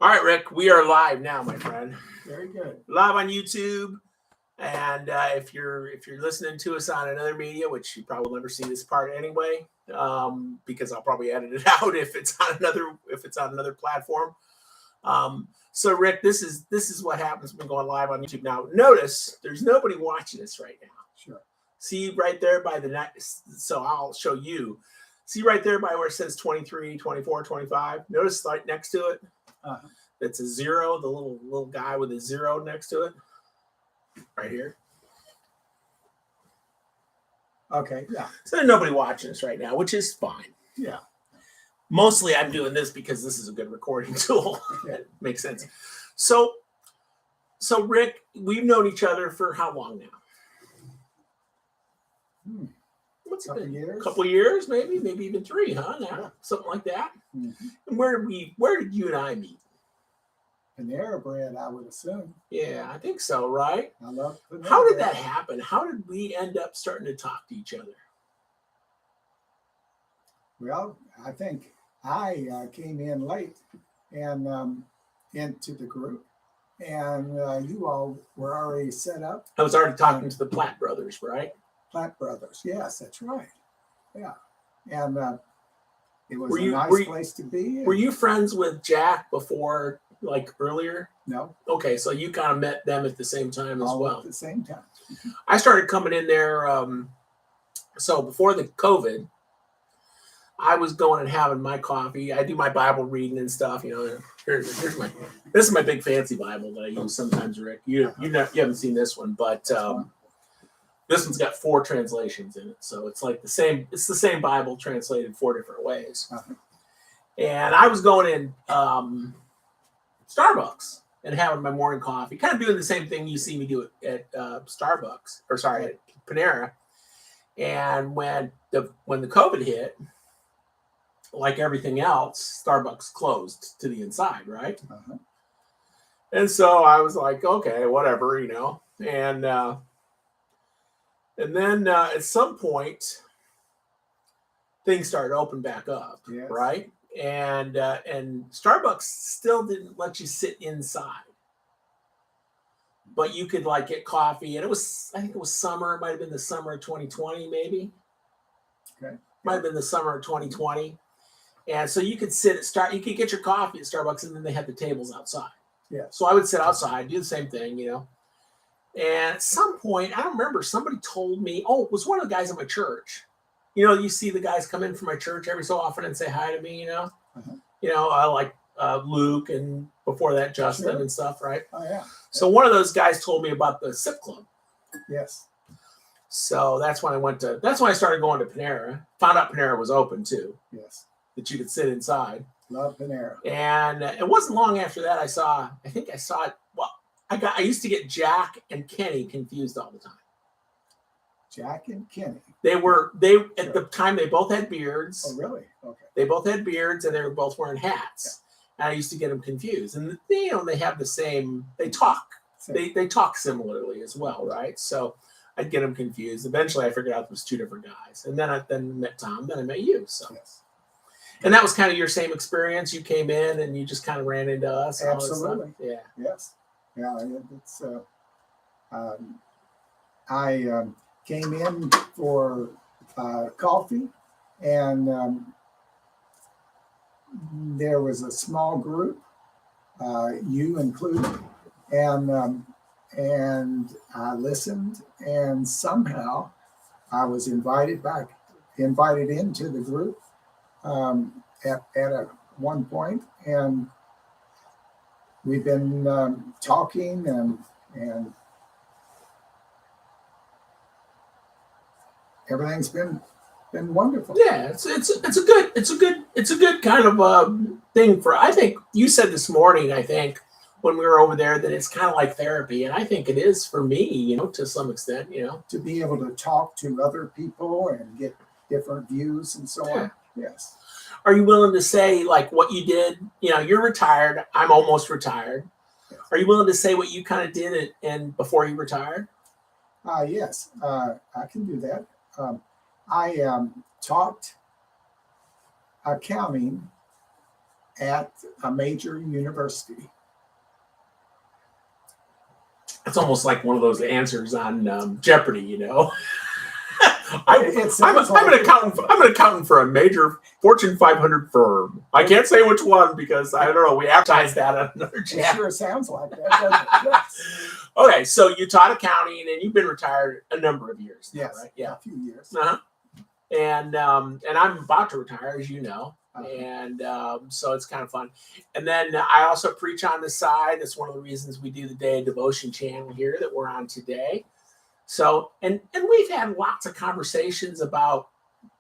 All right, Rick, we are live now, my friend. Very good. Live on YouTube, and if you're listening to us on another media, which you probably will never see this part anyway, because I'll probably edit it out if it's on another platform. So, Rick, this is what happens when going live on YouTube. Now, notice there's nobody watching us right now. Sure. See right there by the next. So I'll show you. See right there by where it says 23, 24, 25. Notice right next to it. That's a zero, the little guy with a zero next to it, right here. Okay, yeah. So there's nobody watching us right now, which is fine. Yeah. Mostly I'm doing this because this is a good recording tool. That makes sense. So Rick, we've known each other for how long now? What's it been? Years. A couple of years, maybe even 3, huh? Now, Yeah. Something like that. Mm-hmm. And where did you and I meet? Panera Bread, I would assume. Yeah, I think so, right? I love Panera How did Bread. that happen? How did we end up starting to talk to each other? Well, I think I came in late and into the group, and you all were already set up. I was already talking to the Platt brothers, right? Platt Brothers. Yes, that's right. Yeah. And it was Were a you- nice were you- place to be. Were you friends with Jack before, like earlier? No, Okay, so you kind of met them at the same time as all well. at the same time. I started coming in there. So before the COVID, I was going and having my coffee. I do my Bible reading and stuff. You know, this is my big fancy Bible that I use sometimes, Rick. You haven't seen this one, but this one's got 4 translations in it, so it's like the same. It's the same Bible translated 4 different ways. And I was going in Starbucks and having my morning coffee, kind of doing the same thing you see me do at Starbucks, at Panera. And when the COVID hit, like everything else, Starbucks closed to the inside, right? And so I was like, okay, whatever, you know. And then at some point, things started to open back up, Yes. right? And Starbucks still didn't let you sit inside, but you could like get coffee. And I think it was summer. It might have been the summer of 2020, maybe. Okay. Might have been the summer of 2020. And so you could you could get your coffee at Starbucks, and then they had the tables outside. Yeah. So I would sit outside, do the same thing, you know. And at some point, I don't remember, somebody told me, it was one of the guys at my church. You know, you see the guys come in from my church every so often and say hi to me, you know. You know, like Luke, and before that, Justin. Sure. And stuff, right? Oh, yeah. So one of those guys told me about the Sip Club. Yes. So that's when I started going to Panera. Found out Panera was open too. Yes. That you could sit inside. Love Panera. And it wasn't long after that I think I saw it. Well, I used to get Jack and Kenny confused all the time. Jack and Kenny. At the time they both had beards. Oh, really? Okay. They both had beards, and they were both wearing hats. Yeah. And I used to get them confused. And they have the same. They talk. They talk similarly as well, right? So I'd get them confused. Eventually, I figured out it was 2 different guys. And then I met Tom. Then I met you. So. Yes. And that was kind of your same experience. You came in and you just kind of ran into us. Absolutely. Yeah. Yes. Yeah. It's. I came in for coffee, and there was a small group, you included, and I listened, and somehow I was invited into the group at one point, and we've been talking and everything's been wonderful. Yeah, it's a good kind of thing for. I think you said this morning, I think, when we were over there, that it's kind of like therapy, and I think it is for me, you know, to some extent, you know, to be able to talk to other people and get different views and so on. Yes. Are you willing to say like what you did? You know, you're retired. I'm almost retired. Yes. Are you willing to say what you kind of did and before you retired? Yes, I can do that. I taught accounting at a major university. It's almost like one of those answers on Jeopardy, you know. I'm an accountant. I'm an accountant for a major Fortune 500 firm. I can't say which one because I don't know. We advertised that on another chat. It sure sounds like that, doesn't it? Yes. Okay, so you taught accounting and you've been retired a number of years now, Yes, right? Yeah, a few years. uh-huh. And I'm about to retire, as you know, Uh-huh. and so it's kind of fun. And then I also preach on the side. That's one of the reasons we do the Day of Devotion channel here that we're on today. So and we've had lots of conversations about,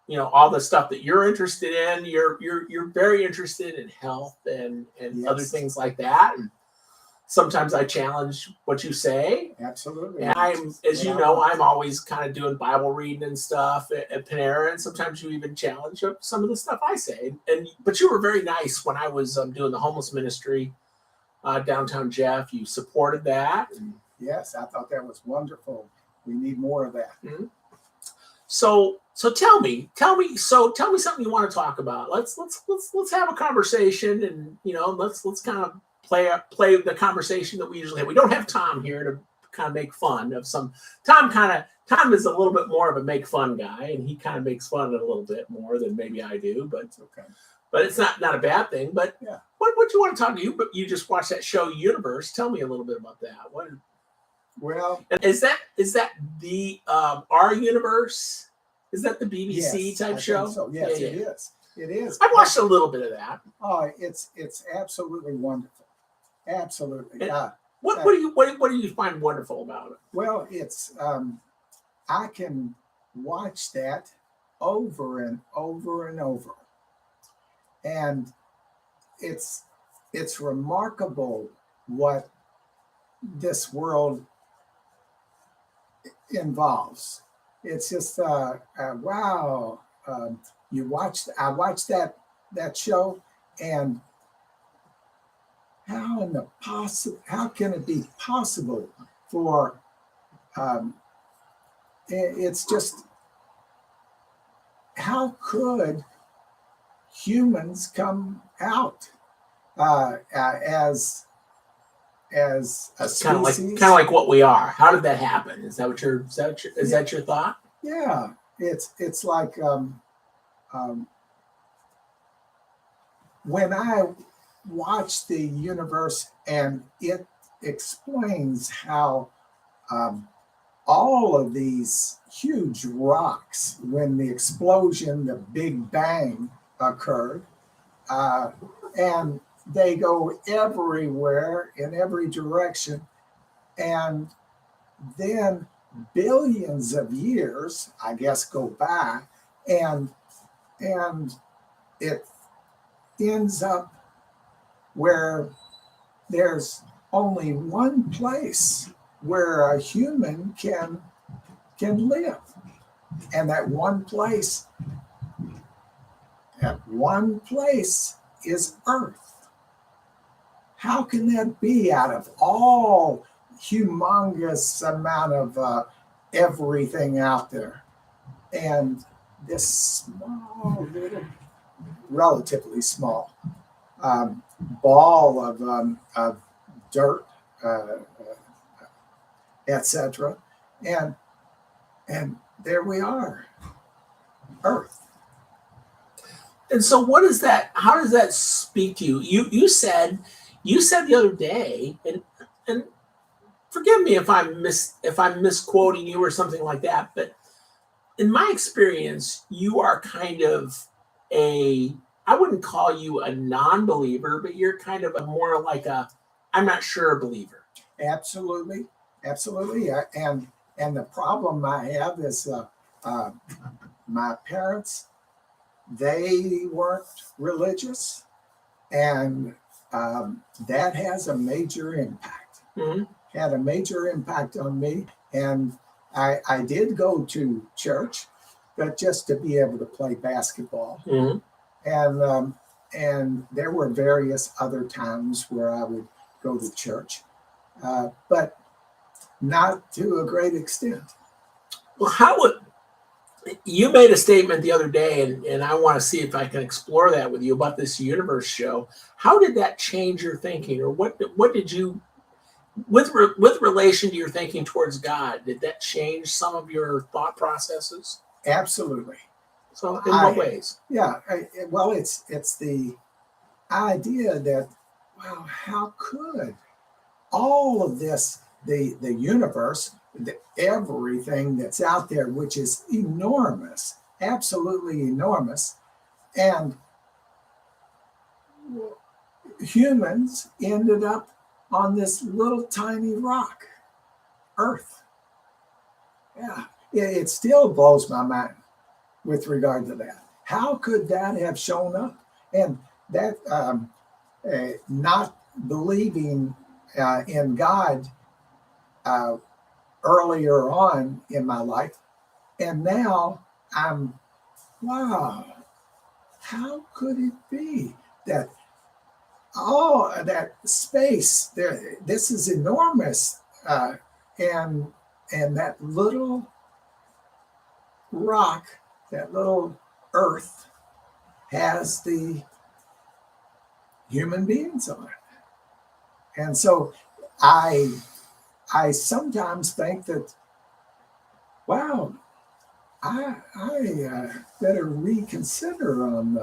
you know, all the stuff that you're interested in. You're very interested in health and Yes. other things like that. And sometimes I challenge what you say. Absolutely. And I'm, as you know, I'm always kind of doing Bible reading and stuff at Panera, and sometimes you even challenge some of the stuff I say. But you were very nice when I was doing the homeless ministry downtown Jeff. You supported that. Yes, I thought that was wonderful. We need more of that. Mm-hmm. So tell me something you want to talk about. Let's have a conversation, and you know, let's kind of play the conversation that we usually have. We don't have Tom here to kind of make fun of some. Tom is a little bit more of a make fun guy, and he kind of makes fun of it a little bit more than maybe I do. But It's okay. But it's not a bad thing. But yeah, what you want to talk to you? But you just watched that show Universe. Tell me a little bit about that. What? Well, And is that the Our Universe? Is that the BBC yes, type I show? think so. Yes, Yeah. it is. It is. I watched a little bit of that. Oh, it's absolutely wonderful. Absolutely. What do you find wonderful about it? Well, it's I can watch that over and over and over, and it's remarkable what this world involves. It's just wow. I watched that show, and how can it be possible for it's just, how could humans come out as a species? Kind of like what we are. How did that happen? Is that your thought? Yeah, it's like when I watch the universe, and it explains how all of these huge rocks, when the explosion, the Big Bang occurred, and they go everywhere in every direction, and then billions of years, I guess, go by, and it ends up where there's only one place where a human can live, and that one place is Earth. How can that be out of all humongous amount of everything out there, and this small little, relatively small ball of dirt, etc., and there we are, Earth. And so, what is that? How does that speak to you? You said the other day, and forgive me if I'm misquoting you or something like that, but in my experience, you are kind of I wouldn't call you a non-believer, but you're kind of more like I'm not sure believer. Absolutely. And the problem I have is my parents, they weren't religious, and that has a major impact. Mm-hmm. Had a major impact on me, and I did go to church, but just to be able to play basketball. Mm-hmm. And there were various other times where I would go to church, but not to a great extent. Well, You made a statement the other day, and I want to see if I can explore that with you about this universe show. How did that change your thinking, or what did you, with relation to your thinking towards God, did that change some of your thought processes? Absolutely. So, in what ways? Yeah. Well, it's the idea that, wow, how could all of this, the universe, everything that's out there, which is enormous, absolutely enormous, and humans ended up on this little tiny rock, Earth. Yeah, it still blows my mind with regard to that. How could that have shown up? And that not believing in God uh, earlier on in my life, and now I'm, wow, how could it be that all that space there, this is enormous, and that little rock, that little earth has the human beings on it. And so I sometimes think that, wow, I better reconsider on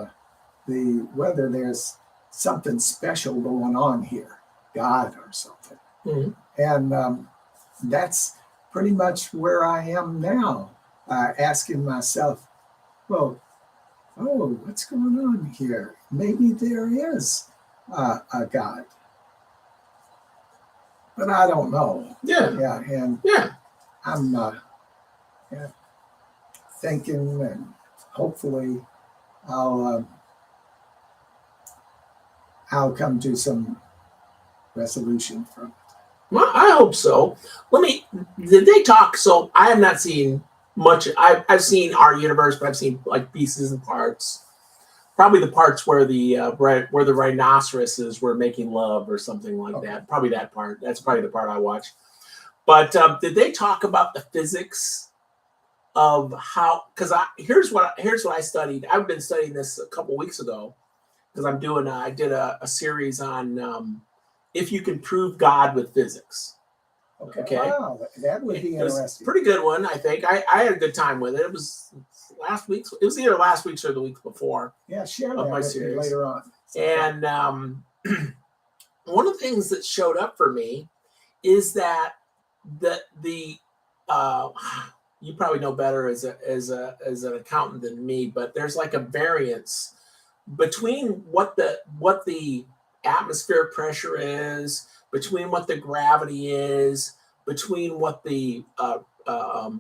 the whether there's something special going on here, God or something. Mm-hmm. And that's pretty much where I am now, asking myself, well, oh, what's going on here? Maybe there is a God, but I don't know. Yeah. Yeah, and Yeah. I'm thinking, and hopefully I'll come to some resolution from it. Well, I hope so. Did they talk? So I have not seen much. I've seen our universe, but I've seen like pieces and parts. Probably the parts where the rhinoceroses were making love or something like that. Probably that part. That's probably the part I watched. But did they talk about the physics of how? Because here's what I studied. I've been studying this a couple weeks ago because I did a series on if you can prove God with physics. Okay. Wow, that would be interesting. It was a pretty good one, I think. I had a good time with it. It was last week's. It was either last week's or the week before. Yeah, share that with me later on. And one of the things that showed up for me is that the you probably know better as an accountant than me, but there's like a variance between what the atmospheric pressure is, between what the gravity is, between what the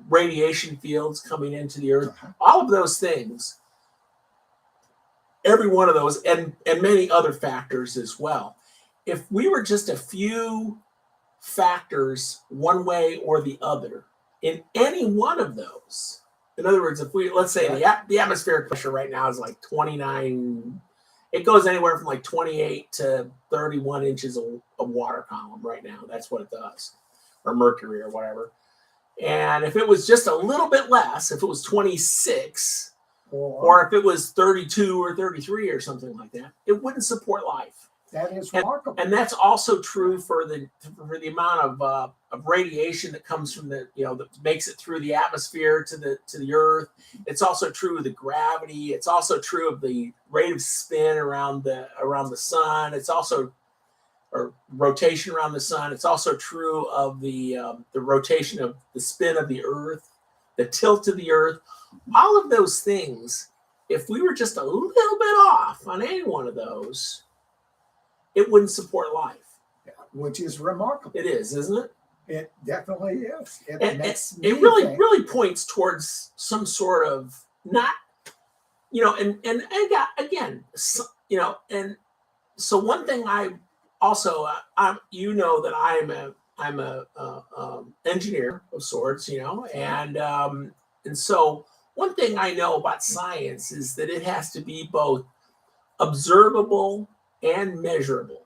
radiation fields coming into the earth, all of those things, every one of those, and many other factors as well. If we were just a few factors one way or the other in any one of those, in other words, if let's say the atmospheric pressure right now is like 29, it goes anywhere from like 28 to 31 inches of water column right now. That's what it does, or mercury or whatever. And if it was just a little bit less, if it was 26, or if it was 32 or 33 or something like that, it wouldn't support life. That is remarkable. And that's also true for the amount of radiation that comes from that makes it through the atmosphere to the earth. It's also true of the gravity. It's also true of the rate of spin around the sun. It's also or rotation around the sun. It's also true of the rotation of the spin of the earth, the tilt of the earth. All of those things, if we were just a little bit off on any one of those, it wouldn't support life. Yeah, which is remarkable. It is, isn't it? It definitely is. It really points towards some sort of not, and again, and so one thing I also, that I'm a engineer of sorts, and so one thing I know about science is that it has to be both observable and measurable.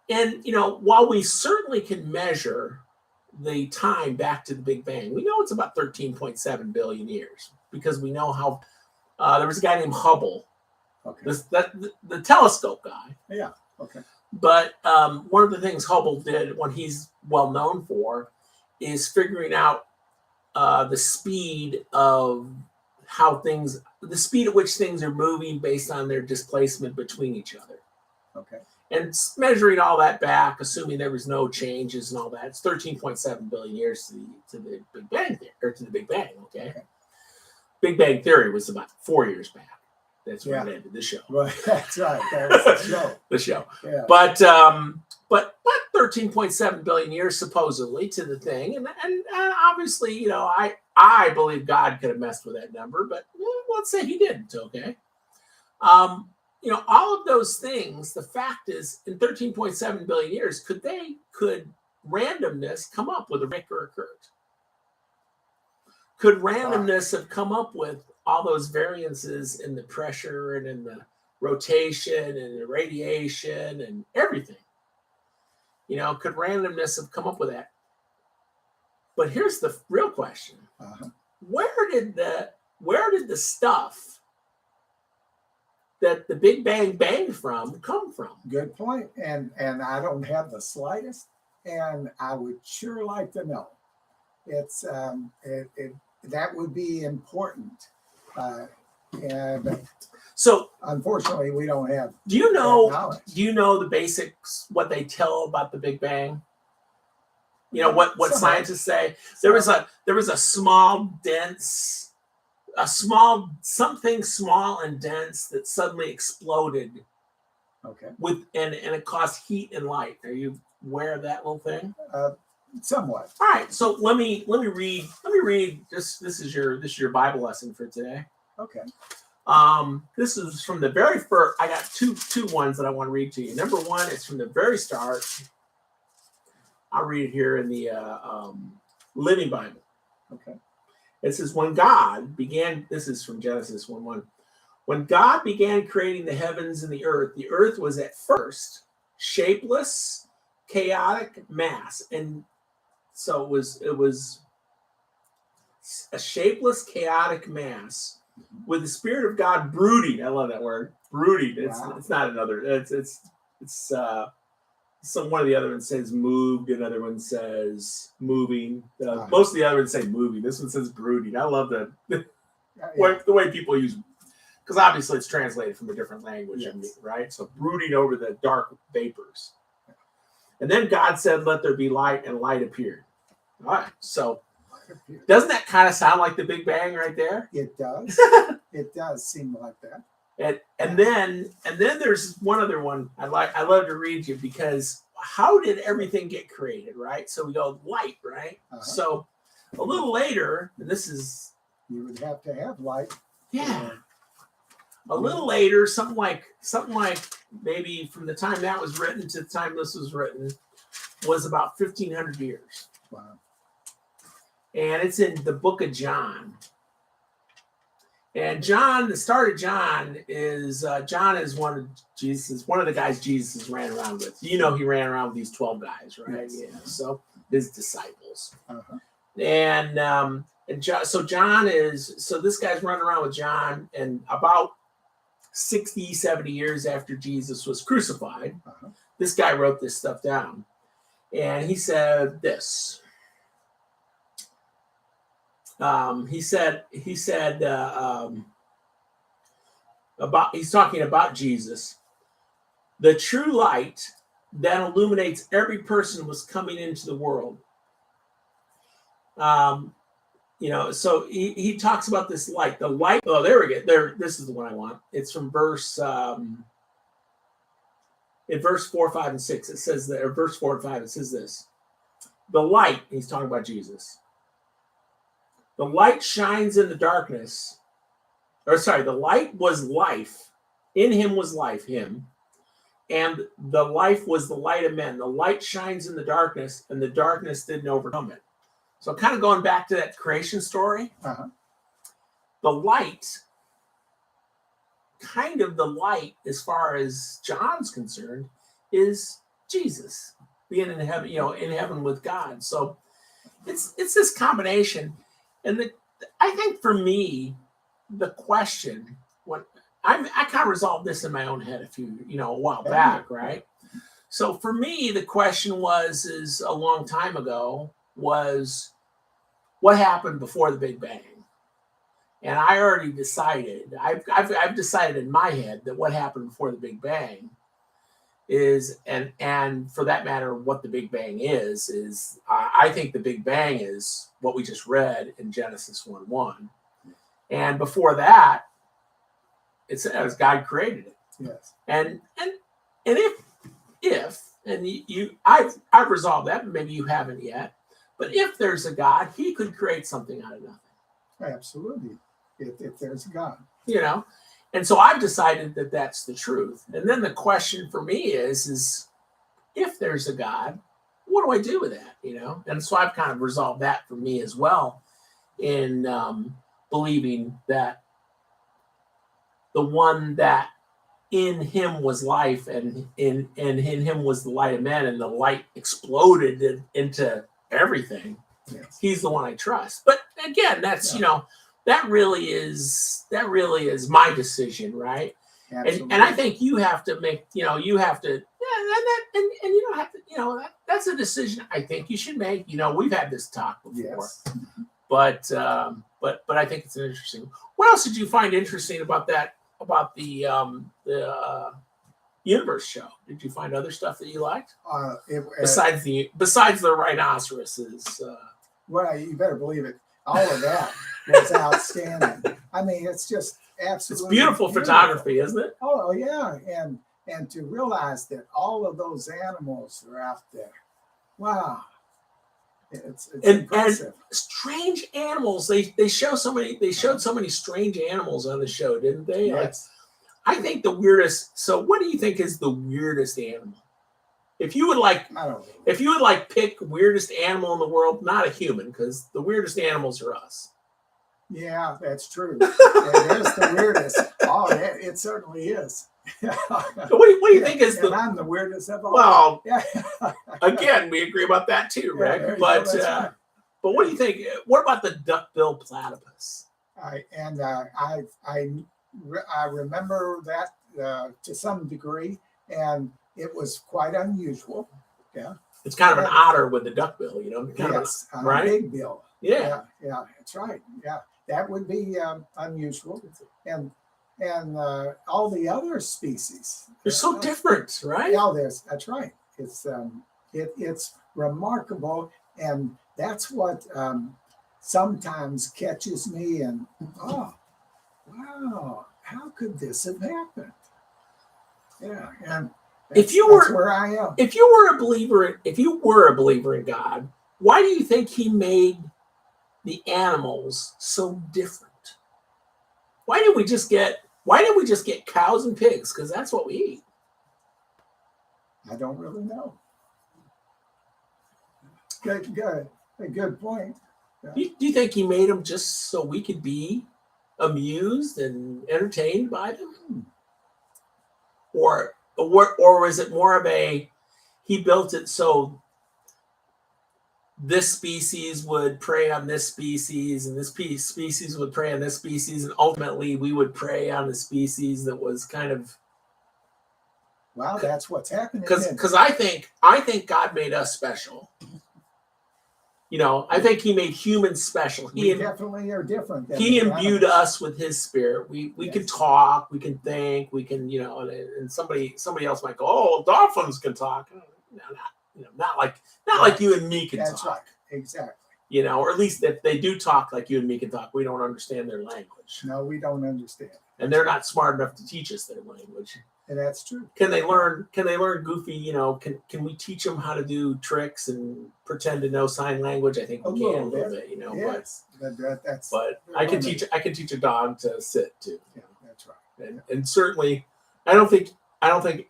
And while we certainly can measure the time back to the Big Bang. We know it's about 13.7 billion years because we know how there was a guy named Hubble, Okay. the telescope guy. Yeah. Okay. But one of the things Hubble did, what he's well known for, is figuring out the speed of the speed at which things are moving based on their displacement between each other. Okay. And measuring all that back, assuming there was no changes and all that, it's 13.7 billion years to the Big Bang or to the Big Bang. Okay. Big Bang Theory was about 4 years back. That's where it ended the show. Right. That's right. That was the show. The show. Yeah. But 13.7 billion years supposedly to the thing, and obviously, you know, I believe God could have messed with that number, but let's say he didn't. Okay. You know, all of those things, the fact is, in 13.7 billion years, could randomness come up with a Rick or a Kurt? Could randomness have come up with all those variances in the pressure and in the rotation and the radiation and everything? You know, could randomness have come up with that? But here's the real question. Where did the stuff that the Big Bang banged from come from? Good point. And I don't have the slightest, and I would sure like to know. It's that would be important. And so unfortunately we don't have do you know knowledge. Do you know the basics, what they tell about the Big Bang? You know what scientists say? There was a small, dense, something small and dense that suddenly exploded. Okay. And it caused heat and light. Are you aware of that little thing? Somewhat. All right. So let me read. This is your Bible lesson for today. Okay. This is from the very first. I got two ones that I want to read to you. Number one is from the very start. I'll read it here in the Living Bible. Okay. It says, when God began, this is from Genesis 1:1. When God began creating the heavens and the earth was at first shapeless, chaotic mass. And so it was a shapeless, chaotic mass with the Spirit of God brooding. I love that word, brooding. It's not another. It's one of the other ones says moved, another one says moving. Most of the other ones say moving. This one says brooding. I love the way people use, because obviously it's translated from a different language, right? So brooding over the dark vapors. And then God said, "Let there be light," and light appeared. All right. So doesn't that kind of sound like the Big Bang right there? It does. It does seem like that. And then there's one other one I love to read you, because how did everything get created, right? So we go light, right? So a little later, and this is, you would have to have light. Yeah. A little later, something like maybe from the time that was written to the time this was written was about 1,500 years. Wow. And it's in the book of John. And John, the start of John is one of the guys Jesus ran around with. You know, he ran around with these 12 guys, right? Yes. Yeah. So his disciples. And so John is, so this guy's running around with John, and about 60, 70 years after Jesus was crucified, this guy wrote this stuff down. And he said this. He's talking about Jesus. The true light that illuminates every person was coming into the world. You know, so he talks about this light. The light. Oh, there we go. There. This is the one I want. It's from verse. In verse 4, 5, and 6, it says that. Or verse 4 and 5, it says this. The light. He's talking about Jesus. The light shines in the darkness. Or sorry, the light was life. In him was life, him. And the life was the light of men. The light shines in the darkness, and the darkness didn't overcome it. So kind of going back to that creation story, the light, kind of the light as far as John's concerned, is Jesus being in heaven, in heaven with God. So it's this combination, and I think for me, the question when I kind of resolved this in my own head a while back, right? So for me, the question is a long time ago was what happened before the Big Bang. And I already decided, I've decided in my head that what happened before the Big Bang is, and for that matter, what the Big Bang is I think the Big Bang is what we just read in Genesis 1:1. And before that, it's as God created it. Yes. And if I've resolved that, maybe you haven't yet, but if there's a God, he could create something out of nothing. Absolutely. If there's a God. And so I've decided that that's the truth. And then the question for me is if there's a God, what do I do with that? And so I've kind of resolved that for me as well in believing that the one that in him was life and in him was the light of men, and the light exploded into everything. Yes. He's the one I trust. But again, that's that really is my decision, right? And I think you have to make you have to and you don't have to that's a decision I think you should make. We've had this talk before. Yes. But I think it's an interesting. What else did you find interesting about that? About the Universe show? Did you find other stuff that you liked besides the rhinoceroses? Well, you better believe it. All of that was outstanding. I mean, it's just absolutely. It's beautiful photography, isn't it? Oh yeah, and to realize that all of those animals are out there. Wow. It's impressive. And strange animals. They showed so many strange animals on the show, didn't they? Yes. I think the weirdest. So, what do you think is the weirdest animal? If you would pick weirdest animal in the world, not a human, because the weirdest animals are us. Yeah, that's true. It is the weirdest. Oh, it certainly is. What do you think is I'm the weirdest of all. Well, yeah. Again, we agree about that too, Rick. Yeah, but right. But what do you think? What about the duck-bill platypus? I remember that to some degree, and it was quite unusual. Yeah, it's kind of an otter with the duck-bill, Yes, right? Big bill. Yeah, that's right. Yeah, that would be unusual, and all the other species. They're so different, right? Yeah, that's right. It's remarkable, and that's what sometimes catches me. And oh, wow, how could this have happened? Yeah, and that's where I am. If you were a believer in God, why do you think he made the animals so different? Why didn't we just get cows and pigs? Because that's what we eat. I don't really know. Good point. Yeah. Do you think he made them just so we could be amused and entertained by them? Or was it more of he built it so this species would prey on this species, and this species would prey on this species, and ultimately we would prey on the species that was kind of. Wow, that's what's happening. Because I think God made us special. I think he made humans special. We definitely are different. He imbued us with his spirit. We can talk, we can think, we can, and somebody else might go, oh, dolphins can talk. No, not like you and me can talk. That's right. Exactly. Or at least if they do talk like you and me can talk, we don't understand their language. No, we don't understand. And they're not smart enough to teach us their language. And that's true. Can they learn goofy, can we teach them how to do tricks and pretend to know sign language? I think we can a little bit, Yes. But I can teach a dog to sit too. Yeah, that's right. And certainly I don't think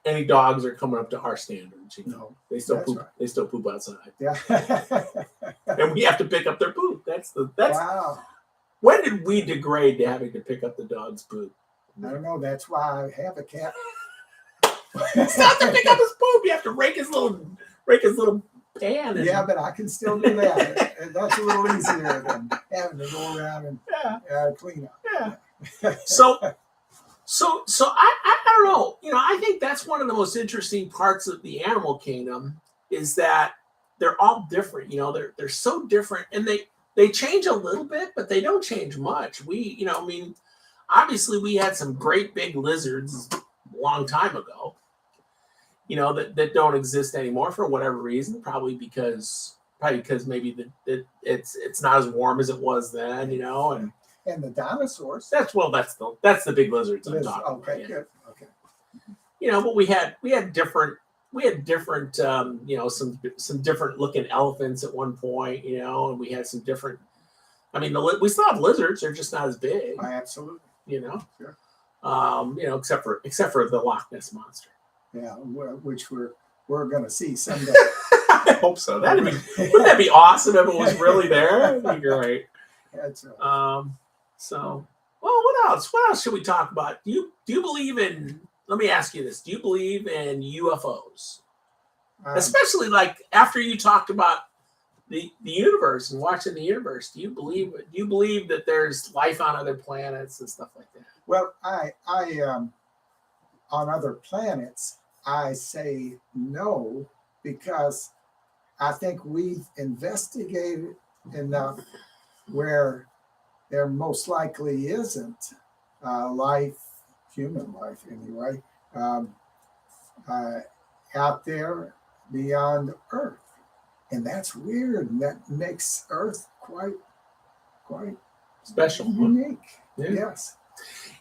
any dogs are coming up to our standards. No. They still poop. Right. They still poop outside. Yeah. And we have to pick up their poop. That's wow. When did we degrade to having to pick up the dog's poop? I don't know. That's why I have a cat. It's not to pick up his poop. You have to rake his little pan. And, Yeah, but I can still do that. That's a little easier than having to go around and clean up. Yeah. So I don't know. I think that's one of the most interesting parts of the animal kingdom is that they're all different. They're so different, and they change a little bit, but they don't change much. Obviously we had some great big lizards a long time ago, that don't exist anymore for whatever reason, probably because maybe it's not as warm as it was then, and the dinosaurs. That's the big lizards I'm talking about. Okay, good. Okay. But we had different some different looking elephants at one point, and we had some different. We still have lizards; they're just not as big. Absolutely. Sure. Except for the Loch Ness monster. Yeah, which we're going to see someday. I hope so. Wouldn't that be awesome if it was really there? That'd be great. That's right. So, well, what else? What else should we talk about? Do you believe in? Let me ask you this: do you believe in UFOs? Especially like after you talked about the universe and watching the universe, do you believe that there's life on other planets and stuff like that? Well, I on other planets, I say no, because I think we've investigated enough where there most likely isn't life, human life anyway, out there beyond Earth. And that's weird. And that makes Earth quite Special, unique. Yeah. Yes.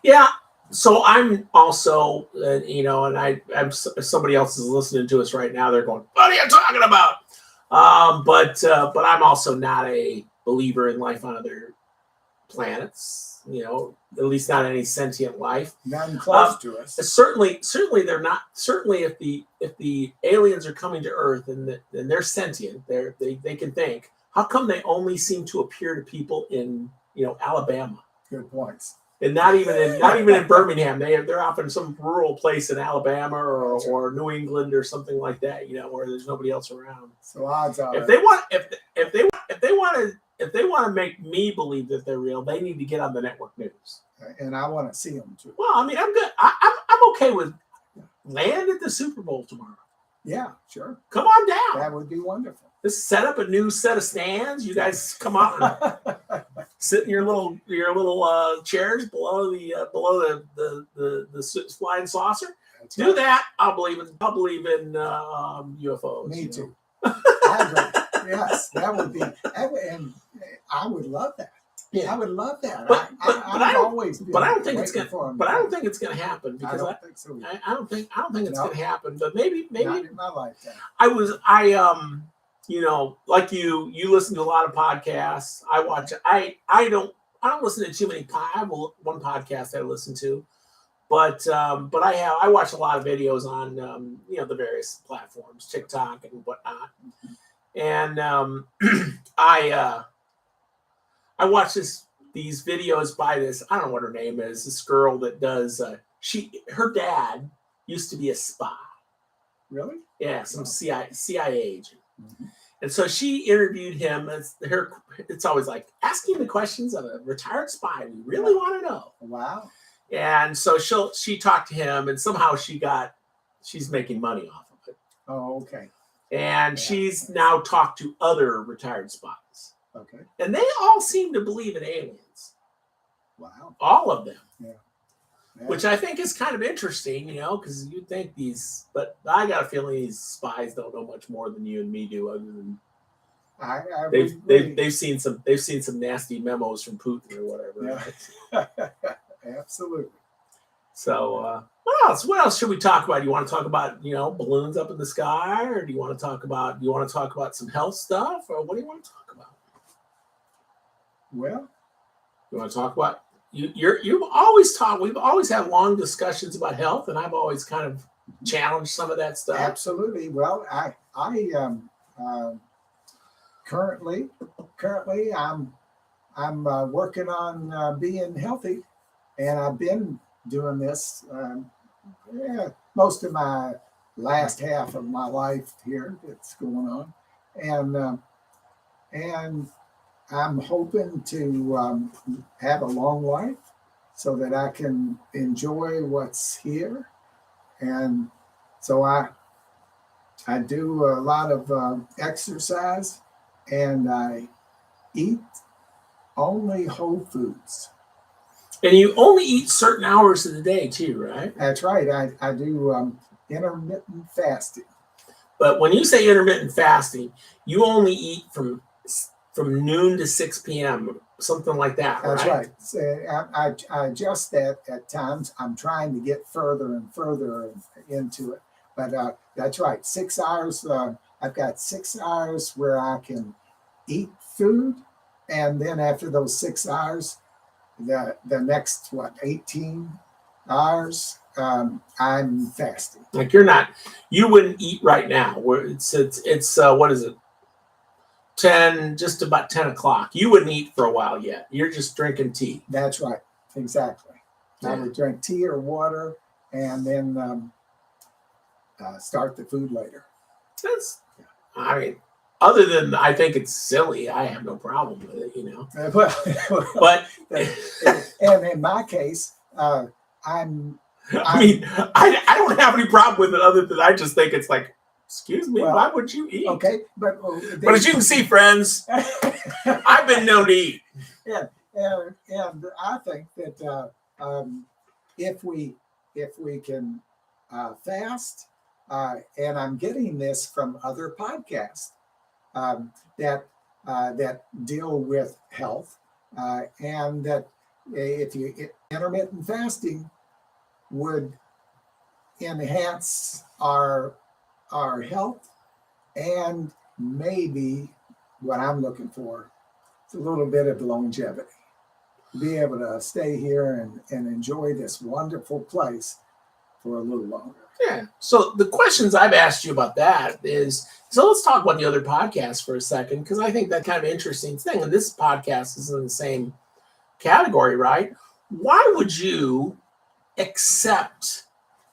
Yeah. So I'm also, and I'm somebody else is listening to us right now. They're going, "What are you talking about?" But I'm also not a believer in life on other planets. At least not any sentient life. None close to us. Certainly they're not. Certainly, if the aliens are coming to Earth and they're sentient, they can think. How come they only seem to appear to people in Alabama? Good points. And not even in Birmingham. They're off in some rural place in Alabama or New England or something like that. Where there's nobody else around. So odds are, if they want to make me believe that they're real, they need to get on the network news. And I want to see them too. Well, I'm good. I'm okay with land at the Super Bowl tomorrow. Yeah, sure. Come on down. That would be wonderful. Just set up a new set of stands. You guys come out and sit in your little chairs below the flying saucer. That's Do right. that. I'll believe in UFOs. Me too. I agree. Yes, that would be, and I would love that. Yeah. I would love that. But I don't think it's gonna happen because I don't think so. I don't think it's gonna happen. But maybe Not in my lifetime. Like you listen to a lot of podcasts. I watch. I don't listen to too many. I have one podcast I listen to, but I watch a lot of videos on the various platforms, TikTok and whatnot, and I watch these videos by this. I don't know what her name is. This girl that does. Her dad used to be a spy. Really? Yeah, some CIA agent. Mm-hmm. And so she interviewed him. It's always like asking the questions of a retired spy. We really want to know. Wow. And so she talked to him, and somehow she's making money off of it. Oh, okay. And she's now talked to other retired spies. Okay. And they all seem to believe in aliens. Wow. All of them. Yeah. Which I think is kind of interesting, because you'd think but I got a feeling these spies don't know much more than you and me do, other than they've seen some nasty memos from Putin or whatever. Yeah. Absolutely. So what else should we talk about? Do you want to talk about balloons up in the sky, or do you want to talk about some health stuff, or what do you want to talk about? Well, you want to talk about you've always talked. We've always had long discussions about health, and I've always kind of challenged some of that stuff. Absolutely. Well, I currently I'm working on being healthy, and I've been doing this most of my last half of my life here that's going on, and I'm hoping to have a long life so that I can enjoy what's here. And so I do a lot of exercise, and I eat only whole foods. And you only eat certain hours of the day too, right? That's right. I do intermittent fasting. But when you say intermittent fasting, you only eat from noon to 6 p.m., something like that, That's right? right. So I adjust that at times. I'm trying to get further and further into it. But that's right. 6 hours. I've got 6 hours where I can eat food. And then after those 6 hours, the next, 18 hours, I'm fasting. Like you wouldn't eat right now. Where it's what is it? 10, just about 10 o'clock. You wouldn't eat for a while yet. You're just drinking tea. That's right. Exactly. Yeah. I would drink tea or water and then start the food later. I mean, other than I think it's silly, I have no problem with it, But and in my case, I mean, I don't have any problem with it other than I just think it's like, excuse me, why would you eat? Okay, but as you can see, friends, I've been known to eat. Yeah, and I think that if we can fast, and I'm getting this from other podcasts that deal with health, and that if intermittent fasting would enhance our health, and maybe what I'm looking for is a little bit of longevity. Be able to stay here and enjoy this wonderful place for a little longer. Yeah. So the questions I've asked you about that is, so let's talk about the other podcast for a second, because I think that kind of interesting thing, and this podcast is in the same category, right? Why would you accept?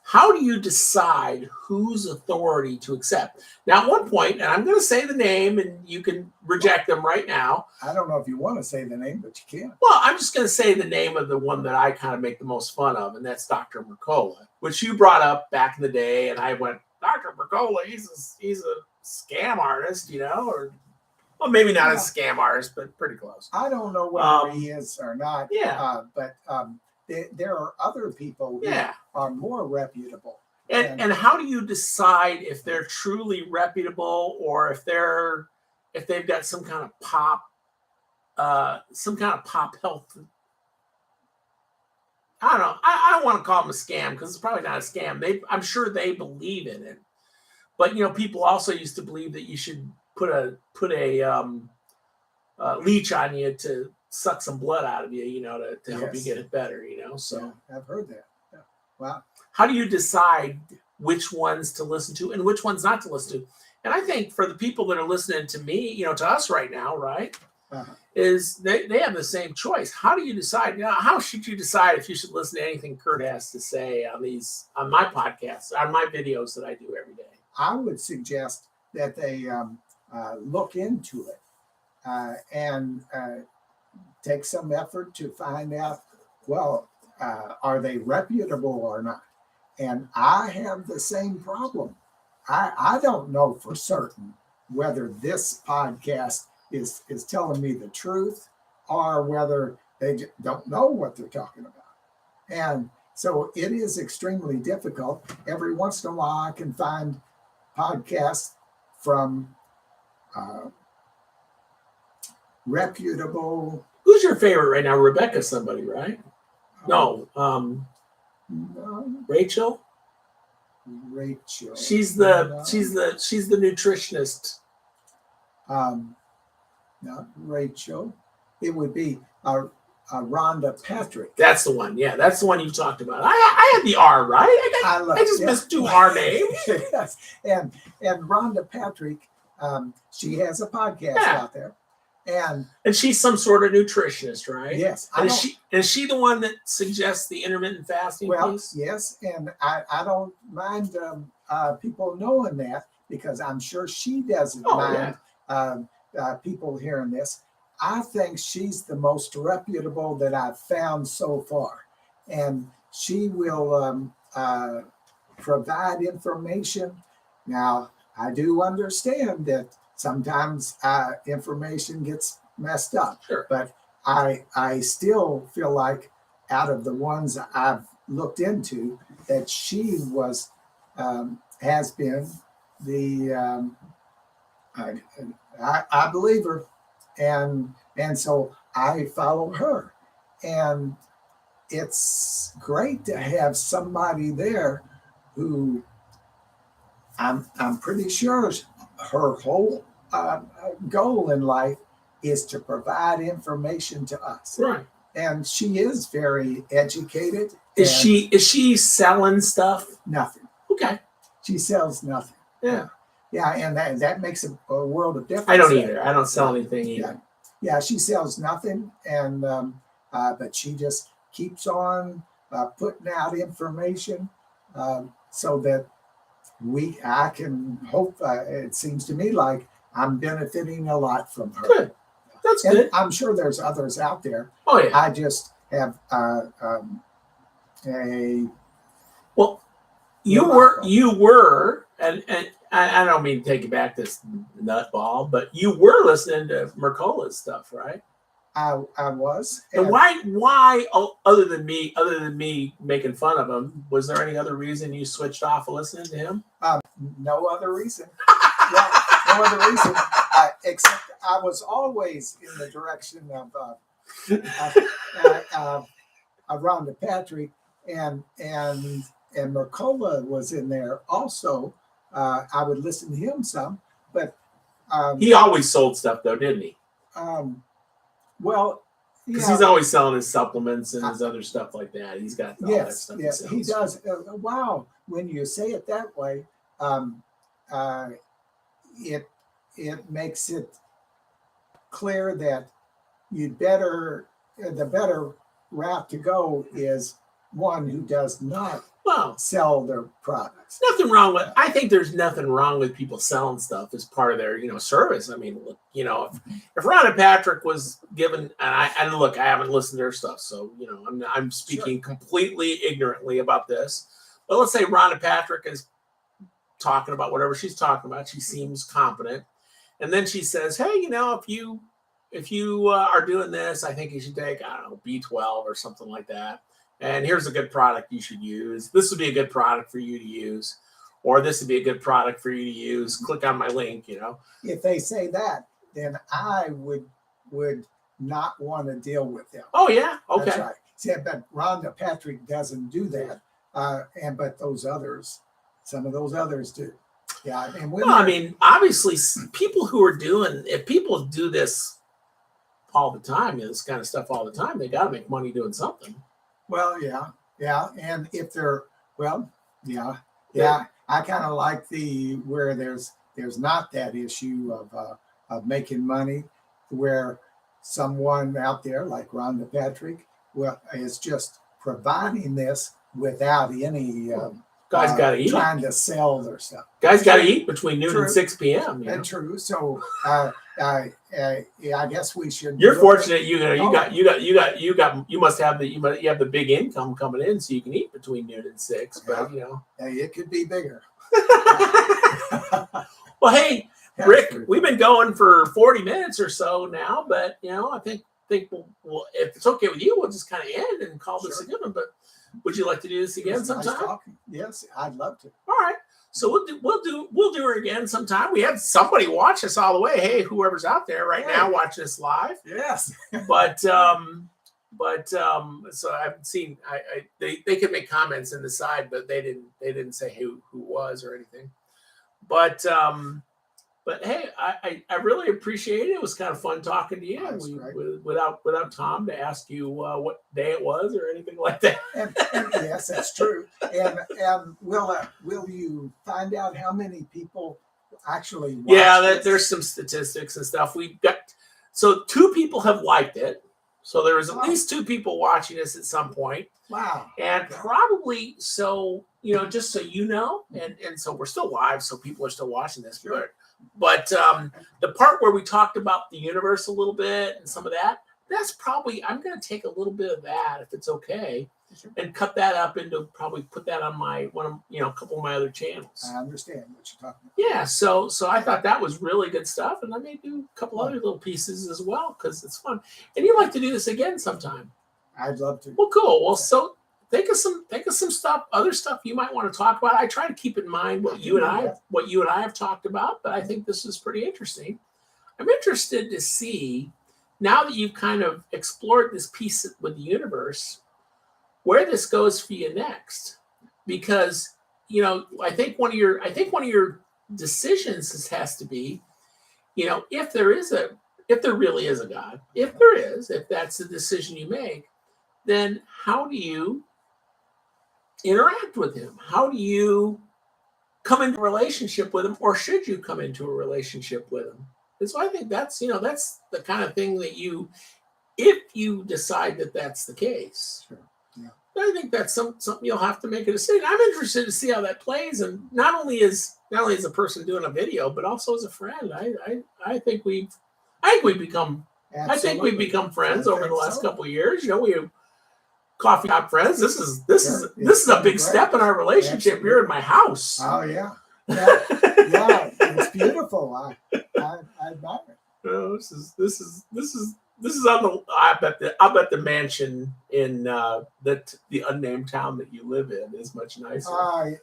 How do you decide whose authority to accept? Now, at one point, and I'm going to say the name, and you can reject them right now. I don't know if you want to say the name, but you can. Well, I'm just going to say the name of the one that I kind of make the most fun of, and that's Dr. Mercola, which you brought up back in the day, and I went, Dr. Mercola, he's a scam artist, or well, maybe not a scam artist, but pretty close. I don't know whether he is or not. Yeah. But there are other people who are more reputable. And how do you decide if they're truly reputable, or if they've got some kind of pop health? I don't know. I don't want to call them a scam, because it's probably not a scam. I'm sure they believe in it, but people also used to believe that you should put a leech on you to suck some blood out of you, to help you get it better, So yeah, I've heard that. Yeah. Wow. How do you decide which ones to listen to and which ones not to listen to? And I think for the people that are listening to me, to us right now, right, is they have the same choice. How do you decide? How should you decide if you should listen to anything Kurt has to say on my podcasts, on my videos that I do every day? I would suggest that they look into it and take some effort to find out, well, are they reputable or not? And I have the same problem. I don't know for certain whether this podcast is telling me the truth, or whether they don't know what they're talking about. And so it is extremely difficult. Every once in a while, I can find podcasts from reputable. Who's your favorite right now? Rebecca, somebody, right? No, Rachel. Rachel. She's the nutritionist. Not Rachel. It would be Rhonda Patrick. That's the one. Yeah, that's the one you talked about. I had the R right. I just missed 2 R names. Yes, and Rhonda Patrick, she has a podcast out there, and she's some sort of nutritionist, right? Yes. Is she the one that suggests the intermittent fasting piece? Yes, and I don't mind people knowing that, because I'm sure she doesn't mind people hearing this, I think she's the most reputable that I've found so far. And she will provide information. Now, I do understand that sometimes information gets messed up, Sure. but I still feel like out of the ones I've looked into, that she was has been the I believe her, and so I follow her, and it's great to have somebody there who I'm pretty sure her whole goal in life is to provide information to us. Right. And she is very educated. Is she selling stuff? Nothing. Okay. She sells nothing. Yeah. Yeah, and that makes a world of difference. I don't either. I don't sell anything either. Yeah, she sells nothing, and but she just keeps on putting out information so that I can hope. It seems to me like I'm benefiting a lot from her. Good. That's good. I'm sure there's others out there. Oh yeah. I just have well, you were, and I don't mean to take you back this nutball, but you were listening to Mercola's stuff, right? I was. And why other than me making fun of him, was there any other reason you switched off of listening to him? No other reason. Yeah, no other reason. Except I was always in the direction of Rhonda Patrick, and Mercola was in there also. I would listen to him some, but he always sold stuff though, didn't he? Well, because he's always selling his supplements and his other stuff like that. He's got all that stuff. Yes, he does. Wow, when you say it that way, it makes it clear that the better route to go is one who does not sell their products. Nothing wrong with. I think there's nothing wrong with people selling stuff as part of their service. I mean, look, if Rhonda Patrick was given, and look, I haven't listened to her stuff, so I'm speaking completely ignorantly about this. But let's say Rhonda Patrick is talking about whatever she's talking about. She seems competent, and then she says, "Hey, if you are doing this, I think you should take B12 or something like that. And here's a good product you should use. This would be a good product for you to use, or this would be a good product for you to use. Click on my link." If they say that, then I would not want to deal with them. Oh yeah, okay. That's right. See, but Rhonda Patrick doesn't do that, but some of those others do. Yeah, and I mean, obviously, if people do this all the time, this kind of stuff all the time, they got to make money doing something. Well, yeah, and if they're I kind of like where there's not that issue of making money, where someone out there like Rhonda Patrick is just providing this without any guys got to eat, trying to sell their stuff. Guys got to eat between noon and 6 p.m. That's true. So I guess we should. You're fortunate. You must have the big income coming in, so you can eat between noon and 6. But it could be bigger. Well, hey, Rick, we've been going for 40 minutes or so now, but I think we'll if it's okay with you, we'll just kind of end and call this a good one. But would you like to do this again sometime? Nice talking. Yes, I'd love to. All right. So we'll do her again sometime. We had somebody watch us all the way. Hey, whoever's out there right now watching us live. Yes. But so I've seen they could make comments in the side, but they didn't say who was or anything. But hey, I really appreciate it. It was kind of fun talking to you without Tom to ask you what day it was or anything like that. And yes, that's true. And will you find out how many people actually watch this? There's some statistics and stuff. We got 2 people have liked it. So there was at least 2 people watching us at some point. Wow. And probably so just so you know, and so we're still live, so people are still watching this. Sure. But the part where we talked about the universe a little bit and some of that, that's probably, I'm going to take a little bit of that, if it's okay, Sure. and cut that up into, probably put that on my a couple of my other channels. I understand what you're talking about. Yeah, so I thought that was really good stuff, and I may do a couple other little pieces as well because it's fun. And you'd like to do this again sometime? I'd love to. Well, cool. Well, so think of some stuff, other stuff you might want to talk about. I try to keep in mind what you and I have talked about, but I think this is pretty interesting. I'm interested to see, now that you've kind of explored this piece with the universe, where this goes for you next. Because I think one of your decisions has to be, if there really is a God, if that's the decision you make, then how do you interact with him? How do you come into a relationship with him, or should you come into a relationship with him? And so I think that's the kind of thing that if you decide that that's the case, Sure. Yeah. I think that's something you'll have to make a decision. I'm interested to see how that plays, and not only as a person doing a video, but also as a friend. I think we've become friends over the last couple of years. We coffee shop friends. This is a big step in our relationship. Absolutely. You're in my house. Oh yeah, yeah, it's beautiful. I admire it. Oh, this is on the. I bet the mansion in the unnamed town that you live in is much nicer. I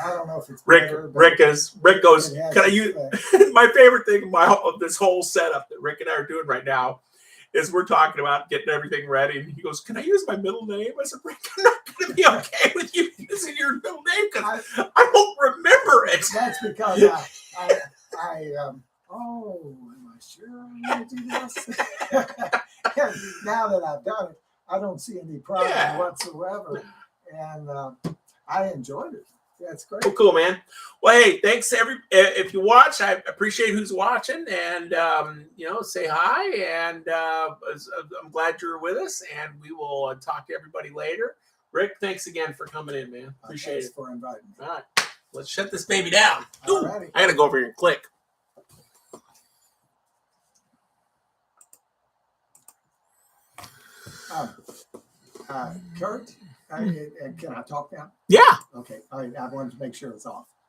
don't know if it's Rick. better, Rick goes. Can I use my favorite thing of this whole setup that Rick and I are doing right now? Is we're talking about getting everything ready, and he goes, "Can I use my middle name?" I said, "Rick, I'm not going to be okay with you using your middle name because I won't remember it." That's because am I sure I'm going to do this? Now that I've done it, I don't see any problem whatsoever, and I enjoyed it. That's great. Well, cool, man. Well, hey, thanks if you watch. I appreciate who's watching, and say hi. And I'm glad you're with us, and we will talk to everybody later. Rick, thanks again for coming in, man. Appreciate it. For inviting me. All right, let's shut this baby down. Ooh, I gotta go over here and click. Kurt, can I talk now? Yeah. Okay. I wanted to make sure it's off.